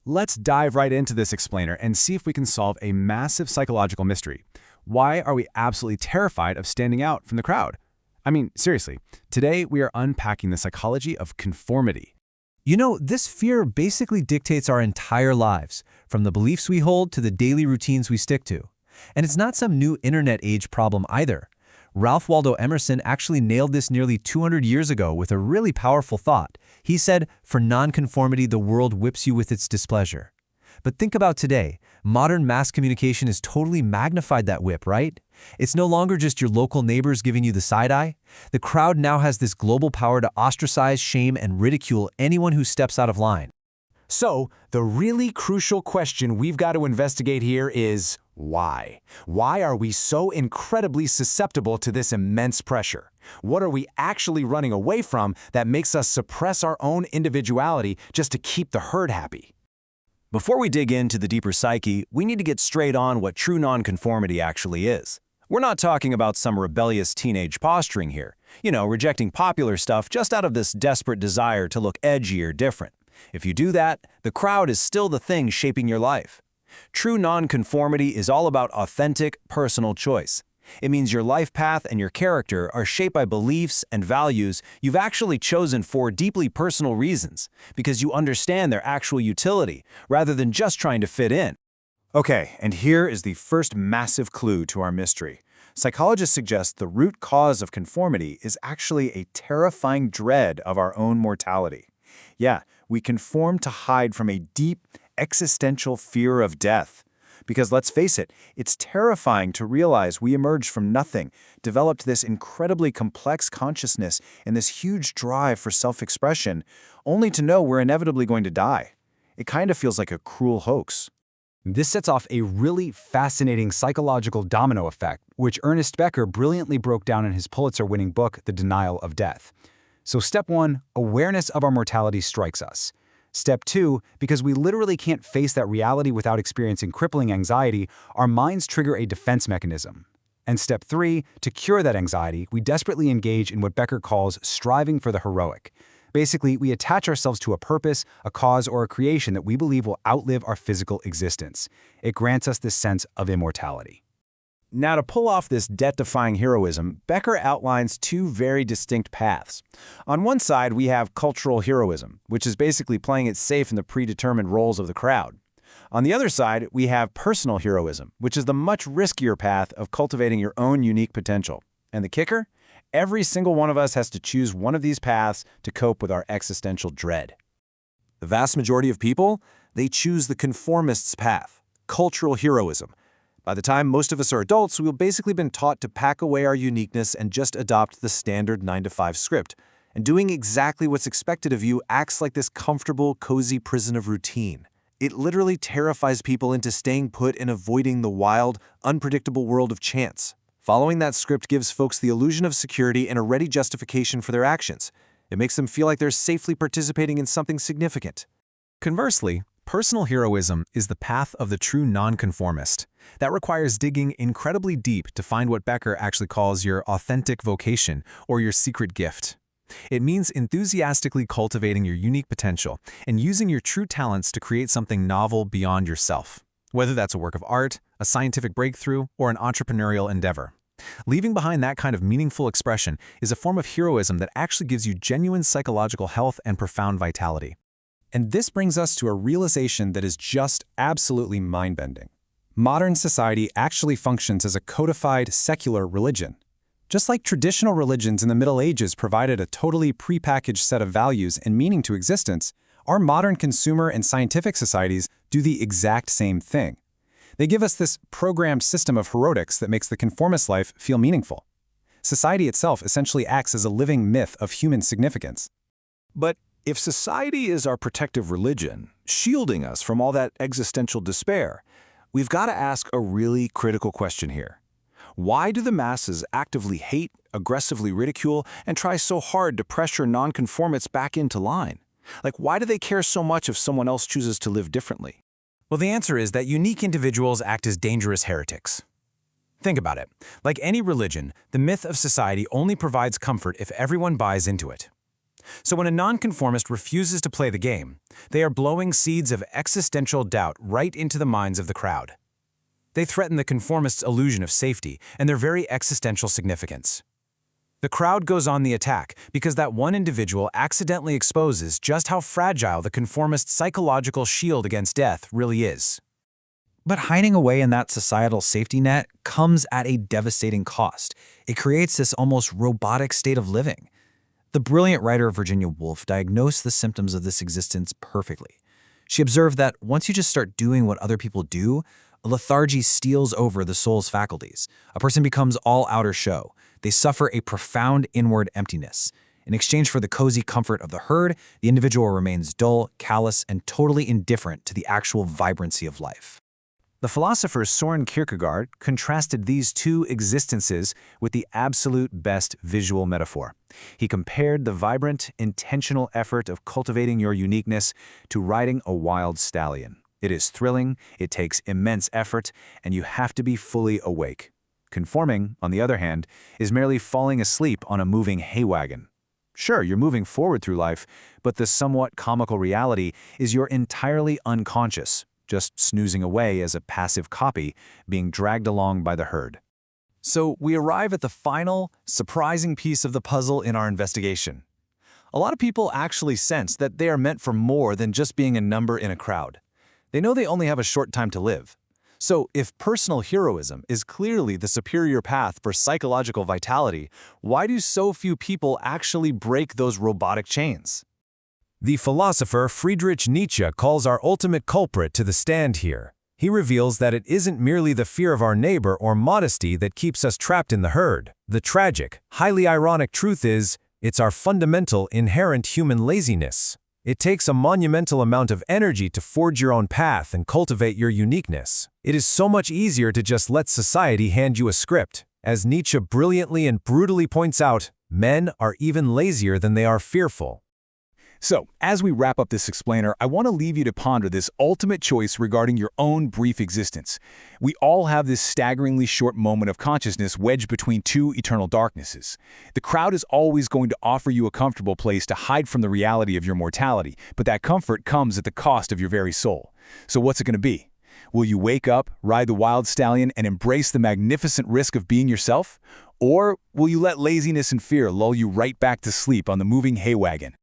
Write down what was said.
Let's dive right into this explainer and see if we can solve a massive psychological mystery. Why are we absolutely terrified of standing out from the crowd? I mean, seriously, today we are unpacking the psychology of conformity. You know, this fear basically dictates our entire lives, from the beliefs we hold to the daily routines we stick to. And it's not some new internet age problem either. Ralph Waldo Emerson actually nailed this nearly 200 years ago with a really powerful thought. He said, "For nonconformity, the world whips you with its displeasure." But think about today. Modern mass communication has totally magnified that whip, right? It's no longer just your local neighbors giving you the side eye. The crowd now has this global power to ostracize, shame, and ridicule anyone who steps out of line. So, the really crucial question we've got to investigate here is why? Why are we so incredibly susceptible to this immense pressure? What are we actually running away from that makes us suppress our own individuality just to keep the herd happy? Before we dig into the deeper psyche, we need to get straight on what true nonconformity actually is. We're not talking about some rebellious teenage posturing here, rejecting popular stuff just out of this desperate desire to look edgy or different. If you do that, the crowd is still the thing shaping your life. True nonconformity is all about authentic, personal choice. It means your life path and your character are shaped by beliefs and values you've actually chosen for deeply personal reasons, because you understand their actual utility, rather than just trying to fit in. Okay, and here is the first massive clue to our mystery. Psychologists suggest the root cause of conformity is actually a terrifying dread of our own mortality. Yeah, we conform to hide from a deep, existential fear of death. Because let's face it, it's terrifying to realize we emerged from nothing, developed this incredibly complex consciousness and this huge drive for self-expression, only to know we're inevitably going to die. It kind of feels like a cruel hoax. This sets off a really fascinating psychological domino effect, which Ernest Becker brilliantly broke down in his Pulitzer-winning book, The Denial of Death. So step 1, awareness of our mortality strikes us. Step 2, because we literally can't face that reality without experiencing crippling anxiety, our minds trigger a defense mechanism. And step 3, to cure that anxiety, we desperately engage in what Becker calls striving for the heroic. Basically, we attach ourselves to a purpose, a cause, or a creation that we believe will outlive our physical existence. It grants us this sense of immortality. Now, to pull off this death-defying heroism, Becker outlines two very distinct paths. On one side, we have cultural heroism, which is basically playing it safe in the predetermined roles of the crowd. On the other side, we have personal heroism, which is the much riskier path of cultivating your own unique potential. And the kicker? Every single one of us has to choose one of these paths to cope with our existential dread. The vast majority of people, they choose the conformists' path, cultural heroism. By the time most of us are adults, we've basically been taught to pack away our uniqueness and just adopt the standard 9-to-5 script. And doing exactly what's expected of you acts like this comfortable, cozy prison of routine. It literally terrifies people into staying put and avoiding the wild, unpredictable world of chance. Following that script gives folks the illusion of security and a ready justification for their actions. It makes them feel like they're safely participating in something significant. Conversely, personal heroism is the path of the true nonconformist. That requires digging incredibly deep to find what Becker actually calls your authentic vocation or your secret gift. It means enthusiastically cultivating your unique potential and using your true talents to create something novel beyond yourself, whether that's a work of art, a scientific breakthrough, or an entrepreneurial endeavor. Leaving behind that kind of meaningful expression is a form of heroism that actually gives you genuine psychological health and profound vitality. And this brings us to a realization that is just absolutely mind-bending. Modern society actually functions as a codified secular religion. Just like traditional religions in the Middle Ages provided a totally prepackaged set of values and meaning to existence, our modern consumer and scientific societies do the exact same thing. They give us this programmed system of heroics that makes the conformist life feel meaningful. Society itself essentially acts as a living myth of human significance. But if society is our protective religion, shielding us from all that existential despair, we've got to ask a really critical question here. Why do the masses actively hate, aggressively ridicule, and try so hard to pressure nonconformists back into line? Why do they care so much if someone else chooses to live differently? Well, the answer is that unique individuals act as dangerous heretics. Think about it. Like any religion, the myth of society only provides comfort if everyone buys into it. So when a nonconformist refuses to play the game, they are blowing seeds of existential doubt right into the minds of the crowd. They threaten the conformist's illusion of safety and their very existential significance. The crowd goes on the attack because that one individual accidentally exposes just how fragile the conformist's psychological shield against death really is. But hiding away in that societal safety net comes at a devastating cost. It creates this almost robotic state of living. The brilliant writer Virginia Woolf diagnosed the symptoms of this existence perfectly. She observed that once you just start doing what other people do, a lethargy steals over the soul's faculties. A person becomes all outer show. They suffer a profound inward emptiness. In exchange for the cozy comfort of the herd, the individual remains dull, callous, and totally indifferent to the actual vibrancy of life. The philosopher Søren Kierkegaard contrasted these two existences with the absolute best visual metaphor. He compared the vibrant, intentional effort of cultivating your uniqueness to riding a wild stallion. It is thrilling, it takes immense effort, and you have to be fully awake. Conforming, on the other hand, is merely falling asleep on a moving hay wagon. Sure, you're moving forward through life, but the somewhat comical reality is you're entirely unconscious, just snoozing away as a passive copy being dragged along by the herd. So we arrive at the final, surprising piece of the puzzle in our investigation. A lot of people actually sense that they are meant for more than just being a number in a crowd. They know they only have a short time to live. So if personal heroism is clearly the superior path for psychological vitality, why do so few people actually break those robotic chains? The philosopher Friedrich Nietzsche calls our ultimate culprit to the stand here. He reveals that it isn't merely the fear of our neighbor or modesty that keeps us trapped in the herd. The tragic, highly ironic truth is, it's our fundamental, inherent human laziness. It takes a monumental amount of energy to forge your own path and cultivate your uniqueness. It is so much easier to just let society hand you a script. As Nietzsche brilliantly and brutally points out, men are even lazier than they are fearful. So, as we wrap up this explainer, I want to leave you to ponder this ultimate choice regarding your own brief existence. We all have this staggeringly short moment of consciousness wedged between two eternal darknesses. The crowd is always going to offer you a comfortable place to hide from the reality of your mortality, but that comfort comes at the cost of your very soul. So what's it going to be? Will you wake up, ride the wild stallion, and embrace the magnificent risk of being yourself? Or will you let laziness and fear lull you right back to sleep on the moving hay wagon?